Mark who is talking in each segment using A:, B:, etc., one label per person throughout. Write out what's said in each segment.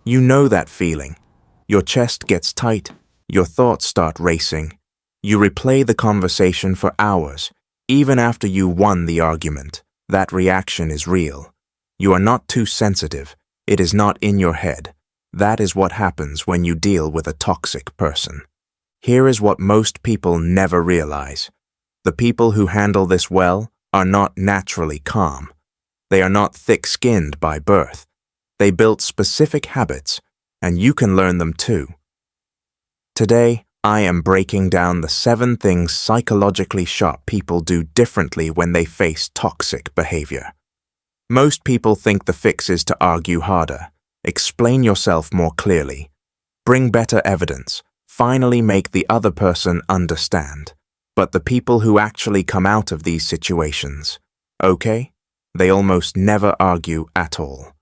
A: You know that feeling. Your chest gets tight, your thoughts start racing. You replay the conversation for hours, even after you won the argument. That reaction is real. You are not too sensitive. It is not in your head. That is what happens when you deal with a toxic person. Here is what most people never realize. The people who handle this well are not naturally calm. They are not thick-skinned by birth. They built specific habits, and you can learn them too. Today, I am breaking down the 7 things psychologically sharp people do differently when they face toxic behavior. Most people think the fix is to argue harder, explain yourself more clearly, bring better evidence, finally make the other person understand. But the people who actually come out of these situations, okay, they almost never argue at all.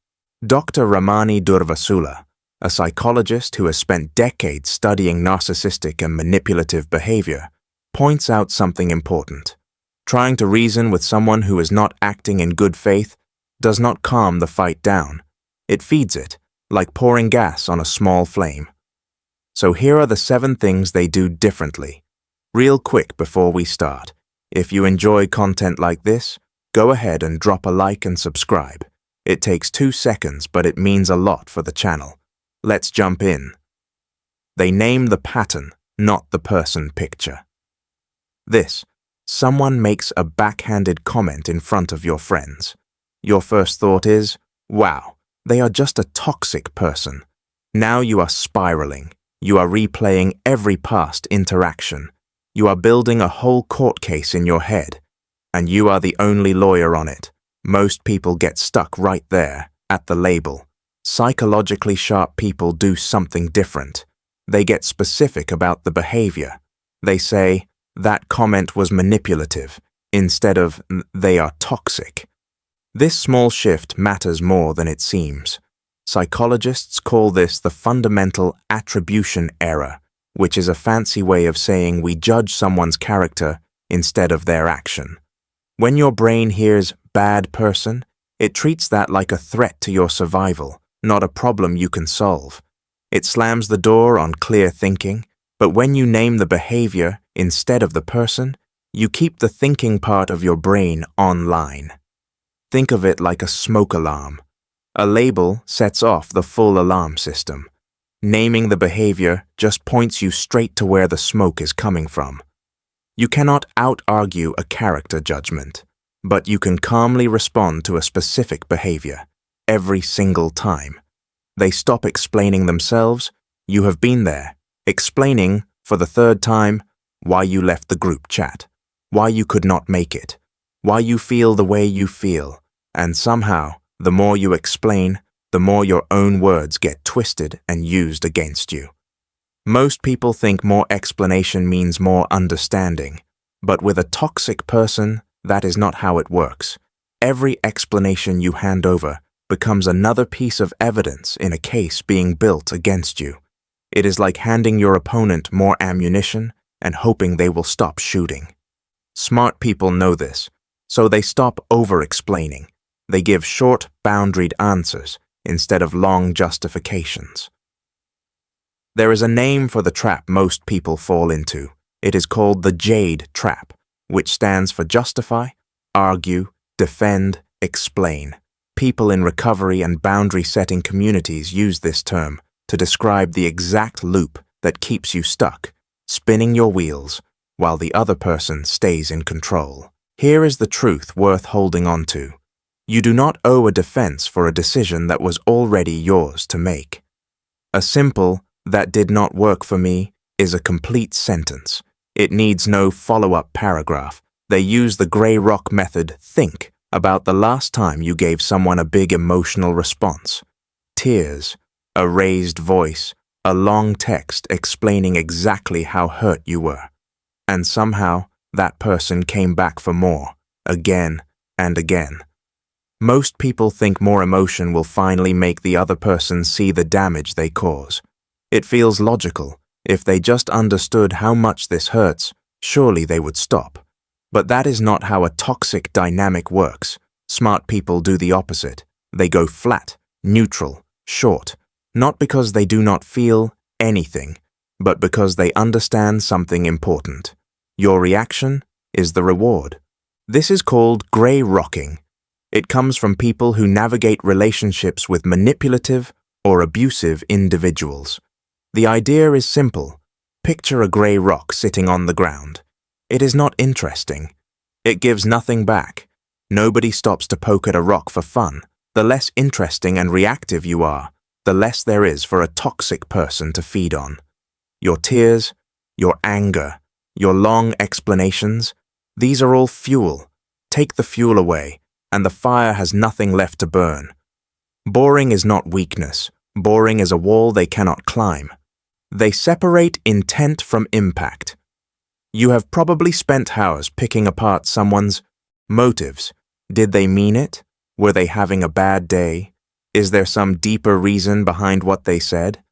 A: Dr. Ramani Durvasula, a psychologist who has spent decades studying narcissistic and manipulative behavior, points out something important. Trying to reason with someone who is not acting in good faith does not calm the fight down. It feeds it, like pouring gas on a small flame. So here are the 7 things they do differently. Real quick before we start, if you enjoy content like this, go ahead and drop a like and subscribe. It takes 2 seconds, but it means a lot for the channel. Let's jump in. They name the pattern, not the person picture. Someone makes a backhanded comment in front of your friends. Your first thought is, wow, they are just a toxic person. Now you are spiraling. You are replaying every past interaction. You are building a whole court case in your head, and you are the only lawyer on it. Most people get stuck right there, at the label. Psychologically sharp people do something different. They get specific about the behavior. They say, that comment was manipulative, instead of, they are toxic. This small shift matters more than it seems. Psychologists call this the fundamental attribution error, which is a fancy way of saying we judge someone's character instead of their action. When your brain hears bad person, it treats that like a threat to your survival, not a problem you can solve. It slams the door on clear thinking, but when you name the behavior instead of the person, you keep the thinking part of your brain online. Think of it like a smoke alarm. A label sets off the full alarm system. Naming the behavior just points you straight to where the smoke is coming from. You cannot out-argue a character judgment, but you can calmly respond to a specific behavior every single time. They stop explaining themselves. You have been there, explaining, for the 3rd time, why you left the group chat, why you could not make it, why you feel the way you feel, and somehow, the more you explain, the more your own words get twisted and used against you. Most people think more explanation means more understanding, but with a toxic person, that is not how it works. Every explanation you hand over becomes another piece of evidence in a case being built against you. It is like handing your opponent more ammunition and hoping they will stop shooting. Smart people know this, so they stop over-explaining. They give short, boundaried answers instead of long justifications. There is a name for the trap most people fall into. It is called the JADE trap, which stands for justify, argue, defend, explain. People in recovery and boundary-setting communities use this term to describe the exact loop that keeps you stuck, spinning your wheels, while the other person stays in control. Here is the truth worth holding on to. You do not owe a defense for a decision that was already yours to make. A simple, "that did not work for me," is a complete sentence. It needs no follow-up paragraph. They use the gray rock method. Think about the last time you gave someone a big emotional response. Tears, a raised voice, a long text explaining exactly how hurt you were. And somehow, that person came back for more, again and again. Most people think more emotion will finally make the other person see the damage they cause. It feels logical. If they just understood how much this hurts, surely they would stop. But that is not how a toxic dynamic works. Smart people do the opposite. They go flat, neutral, short. not because they do not feel anything, but because they understand something important. Your reaction is the reward. This is called gray rocking. It comes from people who navigate relationships with manipulative or abusive individuals. The idea is simple. Picture a gray rock sitting on the ground. It is not interesting. It gives nothing back. Nobody stops to poke at a rock for fun. The less interesting and reactive you are, the less there is for a toxic person to feed on. Your tears, your anger, your long explanations, these are all fuel. Take the fuel away, and the fire has nothing left to burn. Boring is not weakness. Boring is a wall they cannot climb. They separate intent from impact. You have probably spent hours picking apart someone's motives. Did they mean it? Were they having a bad day? Is there some deeper reason behind what they said?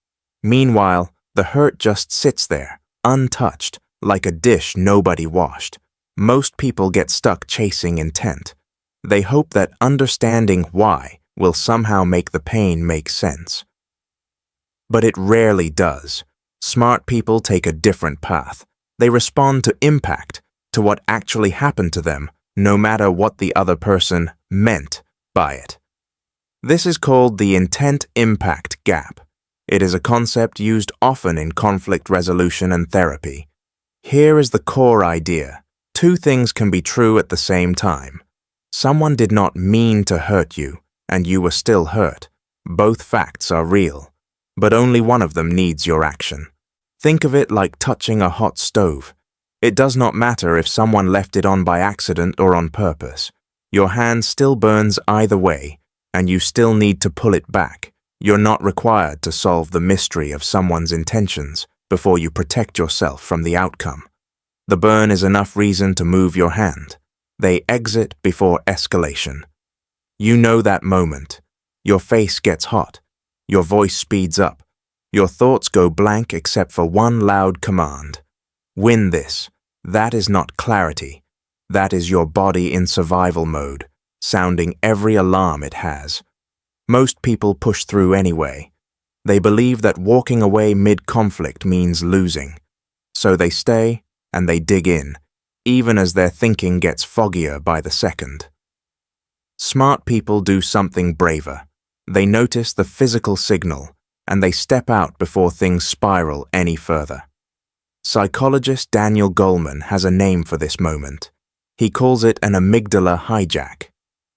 A: Meanwhile, the hurt just sits there, untouched, like a dish nobody washed. Most people get stuck chasing intent. They hope that understanding why will somehow make the pain make sense. But it rarely does. Smart people take a different path. They respond to impact, to what actually happened to them, no matter what the other person meant by it. This is called the intent-impact gap. It is a concept used often in conflict resolution and therapy. Here is the core idea. Two things can be true at the same time. Someone did not mean to hurt you, and you were still hurt. Both facts are real, but only one of them needs your action. Think of it like touching a hot stove. It does not matter if someone left it on by accident or on purpose. Your hand still burns either way, and you still need to pull it back. You're not required to solve the mystery of someone's intentions before you protect yourself from the outcome. The burn is enough reason to move your hand. They exit before escalation. You know that moment. Your face gets hot. Your voice speeds up. Your thoughts go blank except for one loud command. Win this. That is not clarity. That is your body in survival mode, sounding every alarm it has. Most people push through anyway. They believe that walking away mid-conflict means losing. So they stay and they dig in, even as their thinking gets foggier by the second. Smart people do something braver. They notice the physical signal, and they step out before things spiral any further. Psychologist Daniel Goleman has a name for this moment. He calls it an amygdala hijack.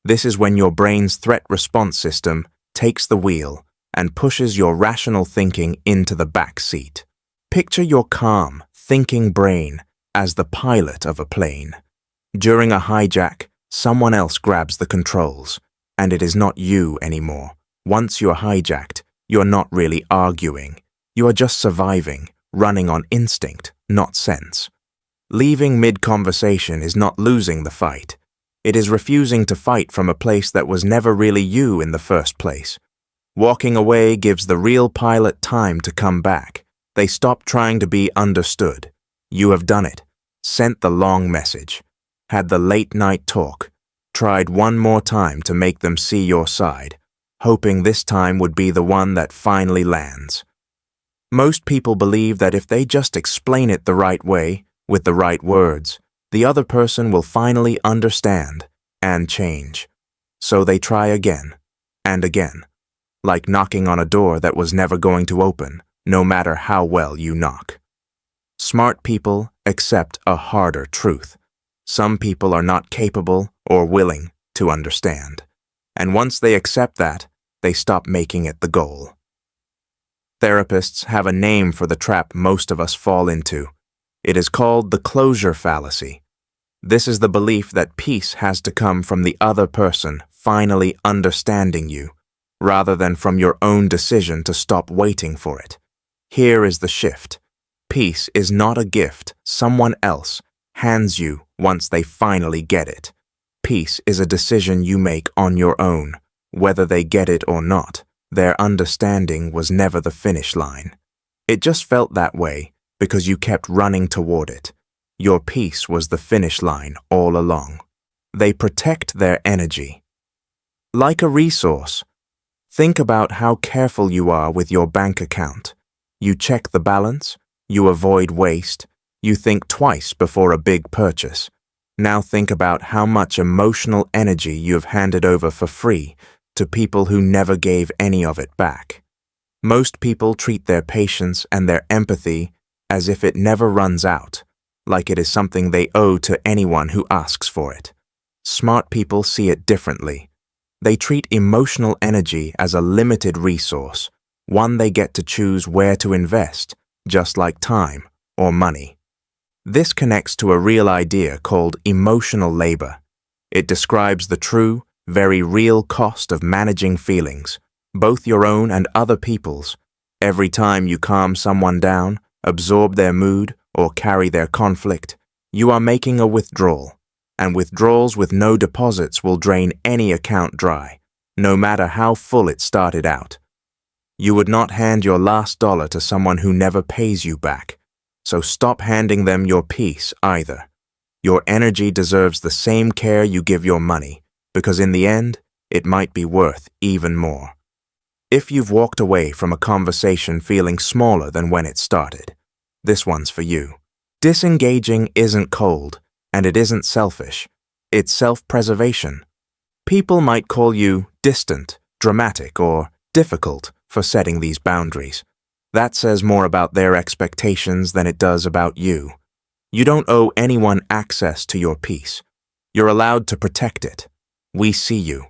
A: This is when your brain's threat response system takes the wheel and pushes your rational thinking into the back seat. Picture your calm, thinking brain as the pilot of a plane. During a hijack, someone else grabs the controls, and it is not you anymore. Once you're hijacked, you're not really arguing. You are just surviving, running on instinct, not sense. Leaving mid-conversation is not losing the fight. It is refusing to fight from a place that was never really you in the first place. Walking away gives the real pilot time to come back. They stop trying to be understood. You have done it. Sent the long message. Had the late-night talk. Tried one more time to make them see your side, hoping this time would be the one that finally lands. Most people believe that if they just explain it the right way, with the right words, the other person will finally understand and change. So they try again and again, like knocking on a door that was never going to open, no matter how well you knock. Smart people accept a harder truth. Some people are not capable or willing to understand. And once they accept that, they stop making it the goal. Therapists have a name for the trap most of us fall into. It is called the closure fallacy. This is the belief that peace has to come from the other person finally understanding you, rather than from your own decision to stop waiting for it. Here is the shift. Peace is not a gift someone else hands you once they finally get it. Peace is a decision you make on your own, whether they get it or not. Their understanding was never the finish line. It just felt that way because you kept running toward it. Your peace was the finish line all along. They protect their energy. Like a resource, Think about how careful you are with your bank account. You check the balance, you avoid waste, you think twice before a big purchase. Now think about how much emotional energy you have handed over for free to people who never gave any of it back. Most people treat their patience and their empathy as if it never runs out, like it is something they owe to anyone who asks for it. Smart people see it differently. They treat emotional energy as a limited resource, one they get to choose where to invest, just like time or money. This connects to a real idea called emotional labor. It describes the true, very real cost of managing feelings, both your own and other people's. Every time you calm someone down, absorb their mood, or carry their conflict, you are making a withdrawal. And withdrawals with no deposits will drain any account dry, no matter how full it started out. You would not hand your last dollar to someone who never pays you back, so stop handing them your peace either. Your energy deserves the same care you give your money, because in the end, it might be worth even more. If you've walked away from a conversation feeling smaller than when it started, this one's for you. Disengaging isn't cold, and it isn't selfish. It's self-preservation. People might call you distant, dramatic, or difficult for setting these boundaries. That says more about their expectations than it does about you. You don't owe anyone access to your peace. You're allowed to protect it. We see you.